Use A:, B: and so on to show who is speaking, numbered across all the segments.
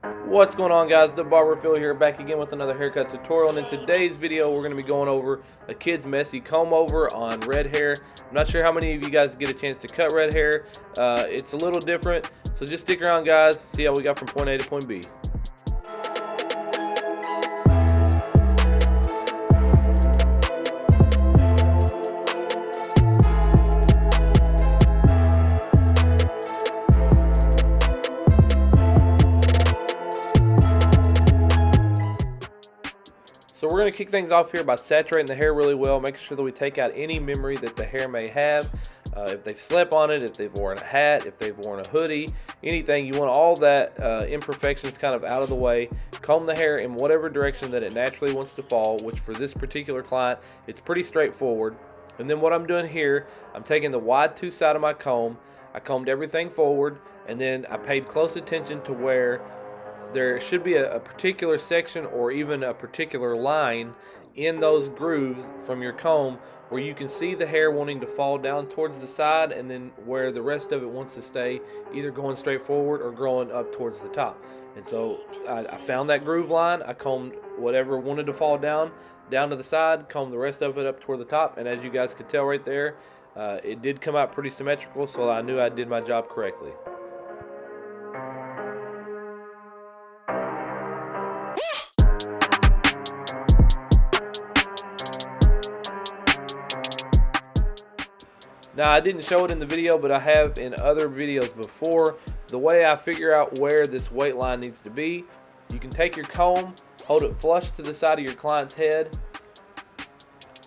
A: What's going on, guys? The Barber Phil here, back again with another haircut tutorial. And in today's video we're going to be going over a kid's messy comb over on red hair. I'm not sure how many of you guys get a chance to cut red hair. It's a little different, so just stick around, guys, see how we got from point A to point B. So we're going to kick things off here by saturating the hair really well, making sure that we take out any memory that the hair may have. If they've slept on it, if they've worn a hat, if they've worn a hoodie, anything, you want all that imperfections kind of out of the way. Comb the hair in whatever direction that it naturally wants to fall, which for this particular client, it's pretty straightforward. And then what I'm doing here, I'm taking the wide tooth side of my comb, I combed everything forward, and then I paid close attention to where there should be a particular section or even a particular line in those grooves from your comb where you can see the hair wanting to fall down towards the side, and then where the rest of it wants to stay either going straight forward or growing up towards the top. And so I found that groove line, I combed whatever wanted to fall down to the side, combed the rest of it up toward the top, and as you guys could tell right there, it did come out pretty symmetrical, so I knew I did my job correctly. Now, I didn't show it in the video, but I have in other videos before. The way I figure out where this weight line needs to be, you can take your comb, hold it flush to the side of your client's head,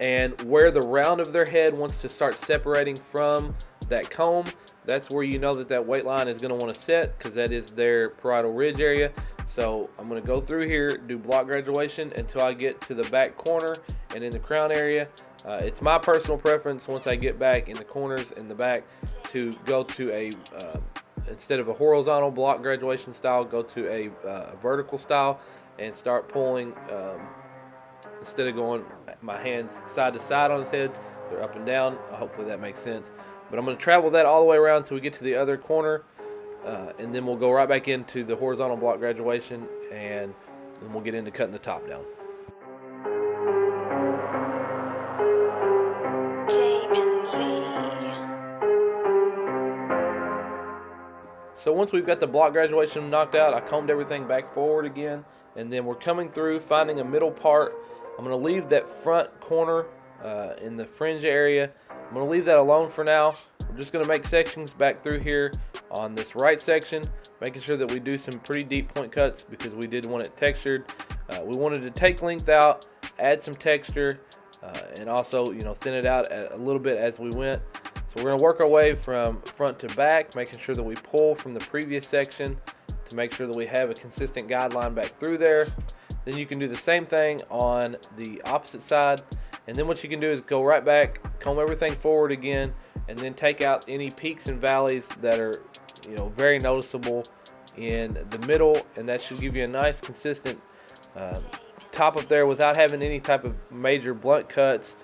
A: and where the round of their head wants to start separating from that comb, that's where you know that that weight line is going to want to set, because that is their parietal ridge area. So I'm going to go through here, do block graduation until I get to the back corner and in the crown area. It's my personal preference once I get back in the corners in the back to go to a, instead of a horizontal block graduation style, go to a vertical style and start pulling, instead of going my hands side to side on his head, they're up and down. Hopefully that makes sense. But I'm going to travel that all the way around until we get to the other corner, and then we'll go right back into the horizontal block graduation, and then we'll get into cutting the top down. So once we've got the block graduation knocked out, I combed everything back forward again, and then we're coming through, finding a middle part. I'm going to leave that front corner in the fringe area. I'm going to leave that alone for now. We're just going to make sections back through here on this right section, making sure that we do some pretty deep point cuts because we did want it textured. We wanted to take length out, add some texture, and also, you know, thin it out a little bit as we went. So we're going to work our way from front to back, making sure that we pull from the previous section to make sure that we have a consistent guideline back through there. Then you can do the same thing on the opposite side. And then what you can do is go right back, comb everything forward again, and then take out any peaks and valleys that are, you know, very noticeable in the middle, and that should give you a nice consistent top up there without having any type of major blunt cuts.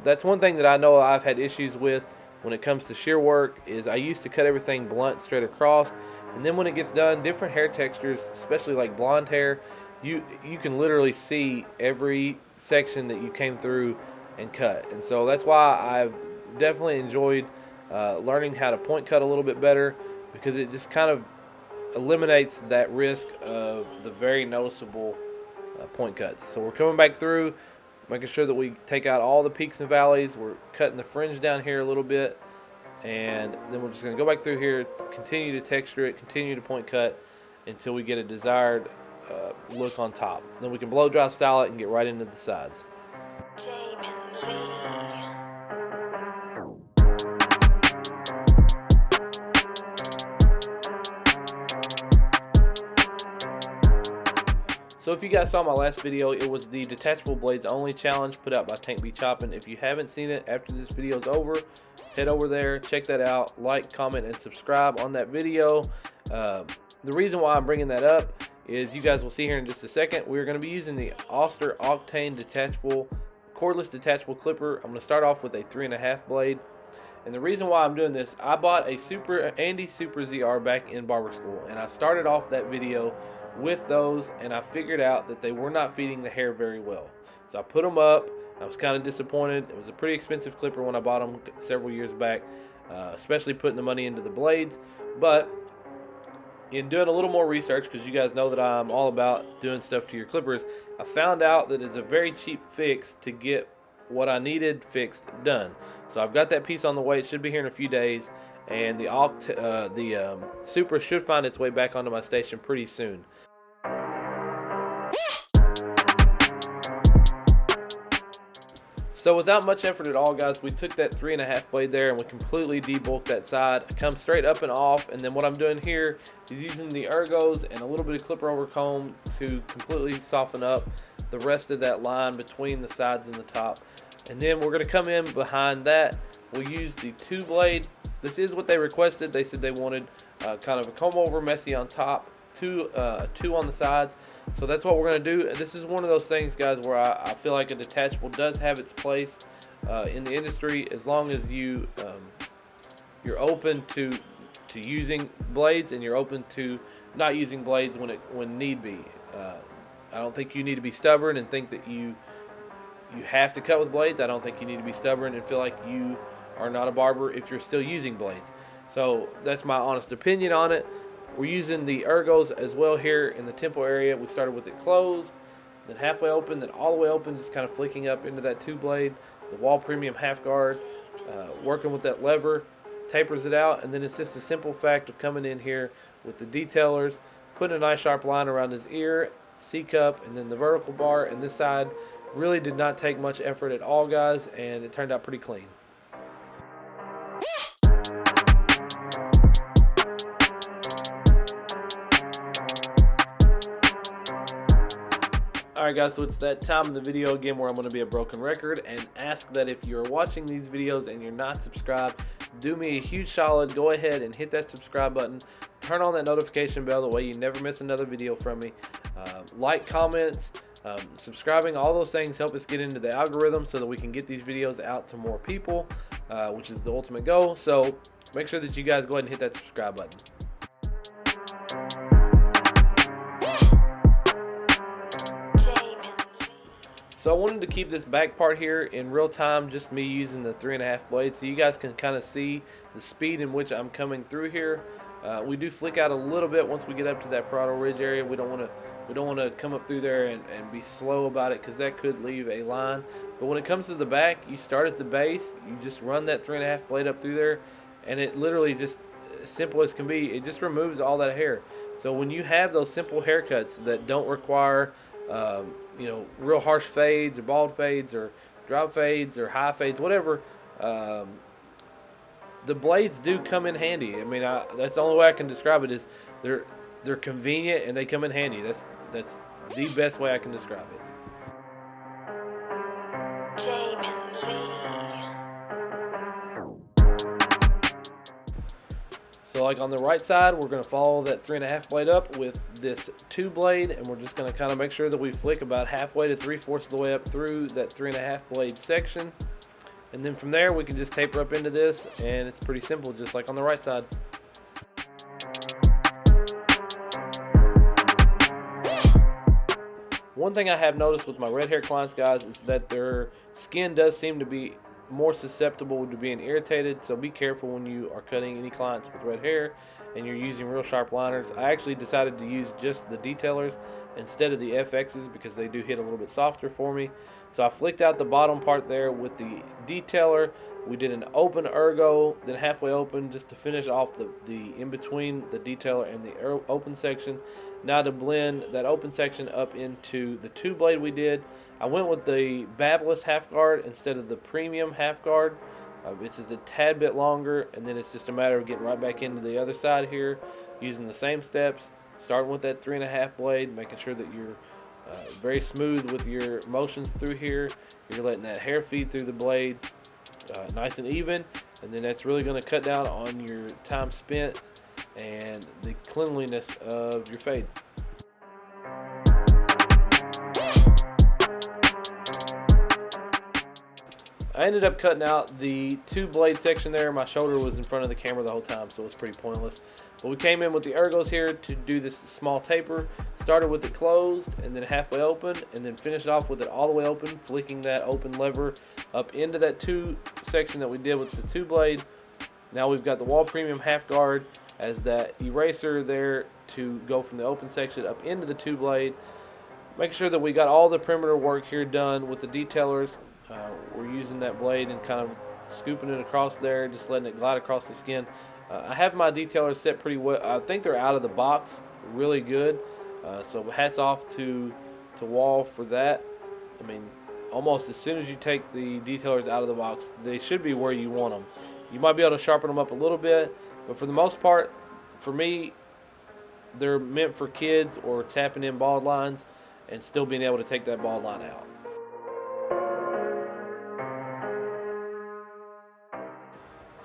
A: That's one thing that I know I've had issues with when it comes to shear work, is I used to cut everything blunt straight across, and then when it gets done, different hair textures, especially like blonde hair, you can literally see every section that you came through and cut. And so that's why I've definitely enjoyed learning how to point cut a little bit better, because it just kind of eliminates that risk of the very noticeable point cuts. So we're coming back through, making sure that we take out all the peaks and valleys. We're cutting the fringe down here a little bit, and then we're just going to go back through here, continue to texture it, continue to point cut until we get a desired look on top. Then we can blow dry style it and get right into the sides. Jvminlee. So if you guys saw my last video, it was the detachable blades only challenge put out by Tank B Choppin'. If you haven't seen it after this video is over, head over there, check that out, like, comment, and subscribe on that video. The reason why I'm bringing that up is you guys will see here in just a second, we're going to be using the Oster Octane detachable, cordless detachable clipper. I'm going to start off with a 3.5 blade. And the reason why I'm doing this, I bought a Andy Super ZR back in barber school, and I started off that video with those, and I figured out that they were not feeding the hair very well. So I put them up. I was kind of disappointed. It was a pretty expensive clipper when I bought them several years back, especially putting the money into the blades. But in doing a little more research, because you guys know that I'm all about doing stuff to your clippers, I found out that it's a very cheap fix to get what I needed fixed done. So I've got that piece on the way. It should be here in a few days, and the Super should find its way back onto my station pretty soon. So without much effort at all, guys, we took that 3.5 blade there and we completely debulked that side. I come straight up and off, and then what I'm doing here is using the Ergos and a little bit of clipper over comb to completely soften up the rest of that line between the sides and the top. And then we're going to come in behind that. We'll use the 2 blade. This is what they requested. They said they wanted kind of a comb over, messy on top, two on the sides. So that's what we're going to do. This is one of those things, guys, where I feel like a detachable does have its place in the industry, as long as you're open to using blades, and you're open to not using blades when need be. I don't think you need to be stubborn and think that you have to cut with blades. I don't think you need to be stubborn and feel like you are not a barber if you're still using blades. So that's my honest opinion on it. We're using the Ergos as well here in the temple area. We started with it closed, then halfway open, then all the way open, just kind of flicking up into that 2 blade. The Wahl Premium half guard, working with that lever, tapers it out, and then it's just a simple fact of coming in here with the detailers, putting a nice sharp line around his ear, C-cup, and then the vertical bar. And this side really did not take much effort at all, guys, and it turned out pretty clean. Alright guys, so it's that time in the video again where I'm going to be a broken record and ask that if you're watching these videos and you're not subscribed, do me a huge solid. Go ahead and hit that subscribe button. Turn on that notification bell, the way you never miss another video from me. Like, comments, subscribing, all those things help us get into the algorithm so that we can get these videos out to more people, which is the ultimate goal. So make sure that you guys go ahead and hit that subscribe button. So I wanted to keep this back part here in real time, just me using the 3.5 blades, so you guys can kind of see the speed in which I'm coming through here. We do flick out a little bit once we get up to that parietal ridge area. We don't want to come up through there and be slow about it, because that could leave a line. But when it comes to the back, you start at the base, you just run that 3.5 blade up through there, and it literally just, as simple as can be, it just removes all that hair. So when you have those simple haircuts that don't require real harsh fades or bald fades or drop fades or high fades, whatever, the blades do come in handy. I mean, that's the only way I can describe it, is they're convenient and they come in handy. That's the best way I can describe it. Jvminlee. So like on the right side, we're going to follow that 3.5 blade up with this 2 blade, and we're just going to kind of make sure that we flick about halfway to 3/4 of the way up through that 3.5 blade section. And then from there we can just taper up into this, and it's pretty simple, just like on the right side. One thing I have noticed with my red hair clients, guys, is that their skin does seem to be more susceptible to being irritated, so be careful when you are cutting any clients with red hair and you're using real sharp liners. I actually decided to use just the detailers instead of the FXs because they do hit a little bit softer for me. So I flicked out the bottom part there with the detailer. We did an open Ergo, then halfway open, just to finish off the in between the detailer and the open section. Now to blend that open section up into the 2 blade we did, I went with the Babyliss half guard instead of the premium half guard. This is a tad bit longer, and then it's just a matter of getting right back into the other side here, using the same steps, starting with that 3.5 blade, making sure that you're very smooth with your motions through here. You're letting that hair feed through the blade nice and even, and then that's really going to cut down on your time spent and the cleanliness of your fade. I ended up cutting out the 2-blade section there. My shoulder was in front of the camera the whole time, so it was pretty pointless. But we came in with the Ergos here to do this small taper. Started with it closed and then halfway open, and then finished off with it all the way open, flicking that open lever up into that 2 section that we did with the 2-blade. Now we've got the Wahl Premium half guard as that eraser there to go from the open section up into the 2-blade. Make sure that we got all the perimeter work here done with the detailers. We're using that blade and kind of scooping it across there, just letting it glide across the skin. I have my detailers set pretty well. I think they're out of the box really good. So hats off to Wahl for that. I mean, almost as soon as you take the detailers out of the box, they should be where you want them. You might be able to sharpen them up a little bit, but for the most part, for me, they're meant for kids or tapping in bald lines and still being able to take that bald line out.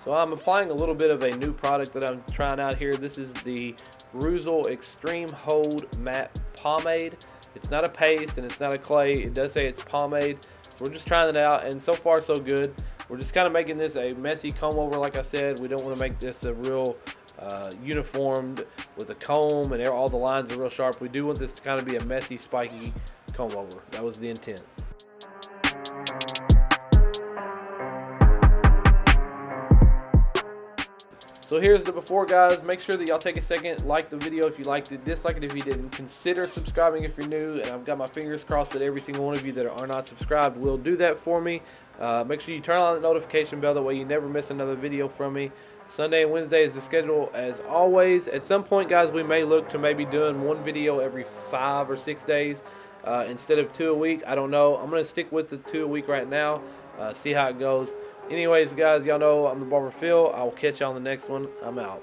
A: So I'm applying a little bit of a new product that I'm trying out here. This is the Ruzel Extreme Hold Matte Pomade. It's not a paste and it's not a clay. It does say it's pomade. So we're just trying it out, and so far so good. We're just kind of making this a messy comb over, like I said. We don't want to make this a real uniformed with a comb and all the lines are real sharp. We do want this to kind of be a messy, spiky comb over. That was the intent. So here's the before, guys. Make sure that y'all take a second, like the video if you liked it, dislike it if you didn't. Consider subscribing if you're new, and I've got my fingers crossed that every single one of you that are not subscribed will do that for me. Make sure you turn on the notification bell, that way you never miss another video from me. Sunday and Wednesday is the schedule as always. At some point, guys, we may look to maybe doing 1 video every 5 or 6 days instead of 2 a week. I don't know. I'm going to stick with the 2 a week right now, see how it goes. Anyways, guys, y'all know I'm the Barber Phil. I will catch you on the next one. I'm out.